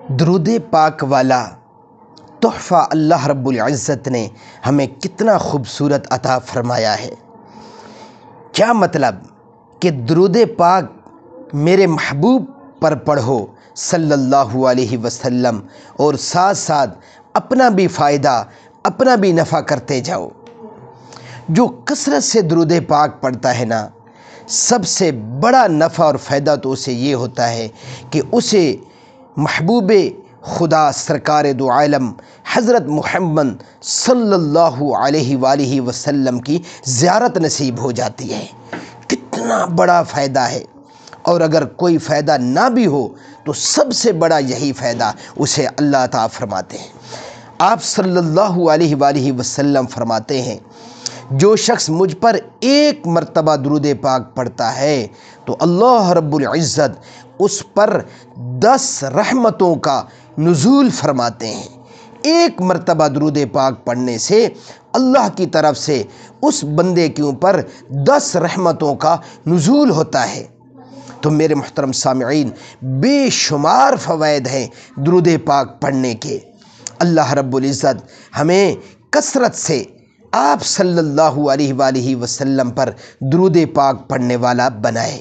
درود پاک والا تحفہ اللہ رب العزت نے ہمیں کتنا خوبصورت عطا فرمایا ہے۔ کیا مطلب کہ درود پاک میرے محبوب پر پڑھو صلی اللہ علیہ وسلم، اور ساتھ ساتھ اپنا بھی فائدہ، اپنا بھی نفع کرتے جاؤ۔ جو کثرت سے درود پاک پڑھتا ہے نا، سب سے بڑا نفع اور فائدہ تو اسے یہ ہوتا ہے کہ اسے محبوب خدا سرکار دو عالم حضرت محمد صلی اللہ علیہ وآلہ وسلم کی زیارت نصیب ہو جاتی ہے۔ کتنا بڑا فائدہ ہے! اور اگر کوئی فائدہ نہ بھی ہو تو سب سے بڑا یہی فائدہ اسے اللہ تعالیٰ فرماتے ہیں۔ آپ صلی اللہ علیہ وآلہ وسلم فرماتے ہیں، جو شخص مجھ پر ایک مرتبہ درود پاک پڑھتا ہے تو اللہ رب العزت اس پر 10 رحمتوں کا نزول فرماتے ہیں۔ ایک مرتبہ درود پاک پڑھنے سے اللہ کی طرف سے اس بندے کے اوپر 10 رحمتوں کا نزول ہوتا ہے۔ تو میرے محترم سامعین، بے شمار فوائد ہیں درود پاک پڑھنے کے۔ اللہ رب العزت ہمیں کثرت سے آپ صلی اللہ علیہ وآلہ وسلم پر درود پاک پڑھنے والا بنائے۔